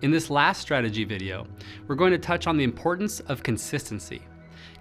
In this last strategy video, we're going to touch on the importance of consistency.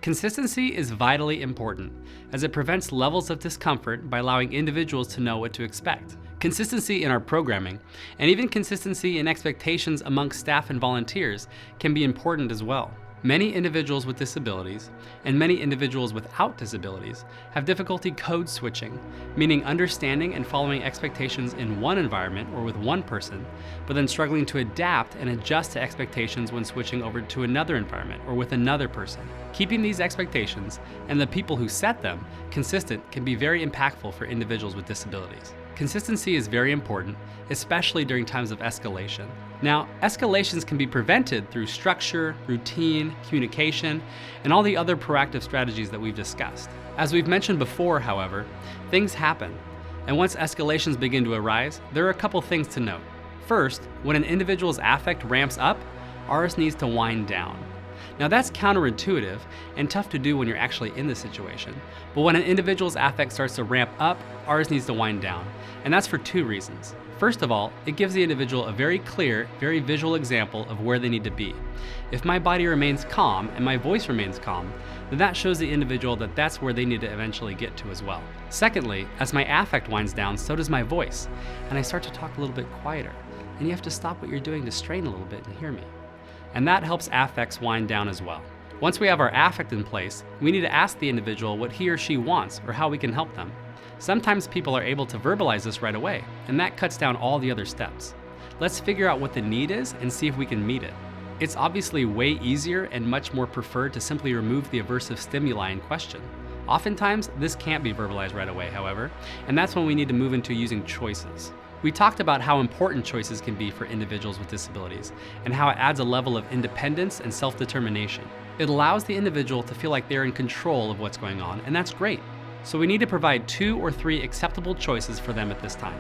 Consistency is vitally important, as it prevents levels of discomfort by allowing individuals to know what to expect. Consistency in our programming, and even consistency in expectations amongst staff and volunteers, can be important as well. Many individuals with disabilities, and many individuals without disabilities, have difficulty code switching, meaning understanding and following expectations in one environment or with one person, but then struggling to adapt and adjust to expectations when switching over to another environment or with another person. Keeping these expectations, and the people who set them, consistent can be very impactful for individuals with disabilities. Consistency is very important, especially during times of escalation. Now, escalations can be prevented through structure, routine, communication, and all the other proactive strategies that we've discussed. As we've mentioned before, however, things happen, and once escalations begin to arise, there are a couple things to note. First, when an individual's affect ramps up, ours needs to wind down. Now that's counterintuitive and tough to do when you're actually in the situation, but when an individual's affect starts to ramp up, ours needs to wind down, and that's for two reasons. First of all, it gives the individual a very clear, very visual example of where they need to be. If my body remains calm and my voice remains calm, then that shows the individual that that's where they need to eventually get to as well. Secondly, as my affect winds down, so does my voice, and I start to talk a little bit quieter, and you have to stop what you're doing to strain a little bit and hear me. And that helps affects wind down as well. Once we have our affect in place, we need to ask the individual what he or she wants or how we can help them. Sometimes people are able to verbalize this right away, and that cuts down all the other steps. Let's figure out what the need is and see if we can meet it. It's obviously way easier and much more preferred to simply remove the aversive stimuli in question. Oftentimes, this can't be verbalized right away, however, and that's when we need to move into using choices. We talked about how important choices can be for individuals with disabilities and how it adds a level of independence and self-determination. It allows the individual to feel like they're in control of what's going on, and that's great. So we need to provide 2 or 3 acceptable choices for them at this time.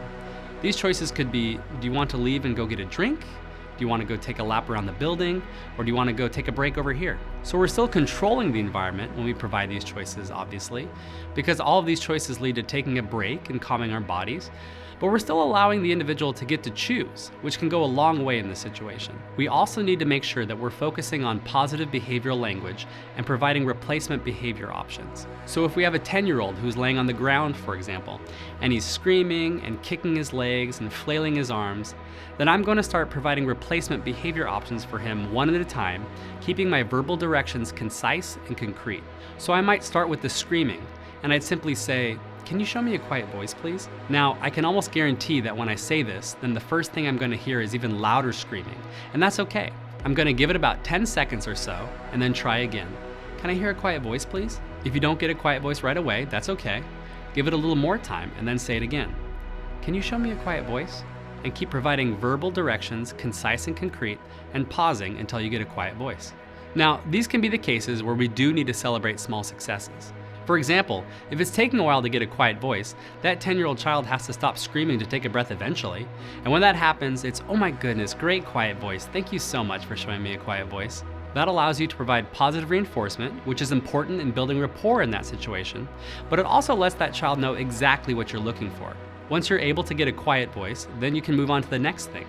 These choices could be, do you want to leave and go get a drink? Do you want to go take a lap around the building? Or do you want to go take a break over here? So we're still controlling the environment when we provide these choices, obviously, because all of these choices lead to taking a break and calming our bodies, but we're still allowing the individual to get to choose, which can go a long way in this situation. We also need to make sure that we're focusing on positive behavioral language and providing replacement behavior options. So if we have a 10-year-old who's laying on the ground, for example, and he's screaming and kicking his legs and flailing his arms, then I'm going to start providing replacement behavior options for him one at a time, keeping my verbal directions concise and concrete. So I might start with the screaming, and I'd simply say, "Can you show me a quiet voice, please?" Now, I can almost guarantee that when I say this, then the first thing I'm going to hear is even louder screaming, and that's okay. I'm going to give it about 10 seconds or so, and then try again. "Can I hear a quiet voice, please?" If you don't get a quiet voice right away, that's okay. Give it a little more time, and then say it again. "Can you show me a quiet voice?" And keep providing verbal directions, concise and concrete, and pausing until you get a quiet voice. Now, these can be the cases where we do need to celebrate small successes. For example, if it's taking a while to get a quiet voice, that 10-year-old child has to stop screaming to take a breath eventually. And when that happens, it's, "Oh my goodness, great quiet voice. Thank you so much for showing me a quiet voice." That allows you to provide positive reinforcement, which is important in building rapport in that situation, but it also lets that child know exactly what you're looking for. Once you're able to get a quiet voice, then you can move on to the next thing.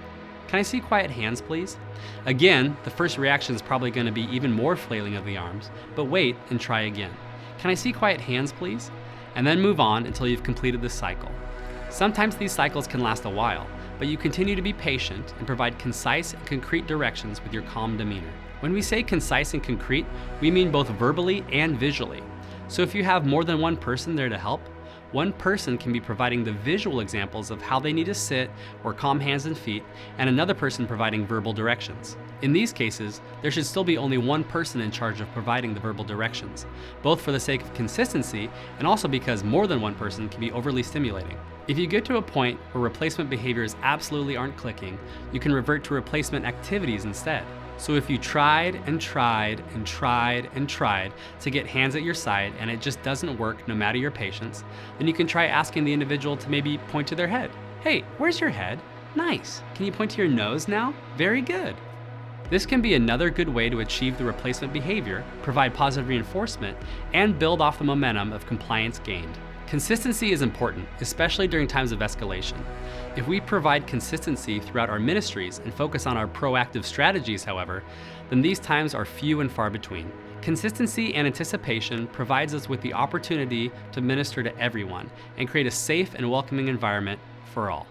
"Can I see quiet hands, please?" Again, the first reaction is probably going to be even more flailing of the arms, but wait and try again. "Can I see quiet hands, please?" And then move on until you've completed this cycle. Sometimes these cycles can last a while, but you continue to be patient and provide concise and concrete directions with your calm demeanor. When we say concise and concrete, we mean both verbally and visually. So if you have more than one person there to help, one person can be providing the visual examples of how they need to sit or calm hands and feet, and another person providing verbal directions. In these cases, there should still be only one person in charge of providing the verbal directions, both for the sake of consistency and also because more than one person can be overly stimulating. If you get to a point where replacement behaviors absolutely aren't clicking, you can revert to replacement activities instead. So if you tried and tried and tried and tried to get hands at your side and it just doesn't work no matter your patience, then you can try asking the individual to maybe point to their head. "Hey, where's your head? Nice. Can you point to your nose now? Very good." This can be another good way to achieve the replacement behavior, provide positive reinforcement, and build off the momentum of compliance gained. Consistency is important, especially during times of escalation. If we provide consistency throughout our ministries and focus on our proactive strategies, however, then these times are few and far between. Consistency and anticipation provides us with the opportunity to minister to everyone and create a safe and welcoming environment for all.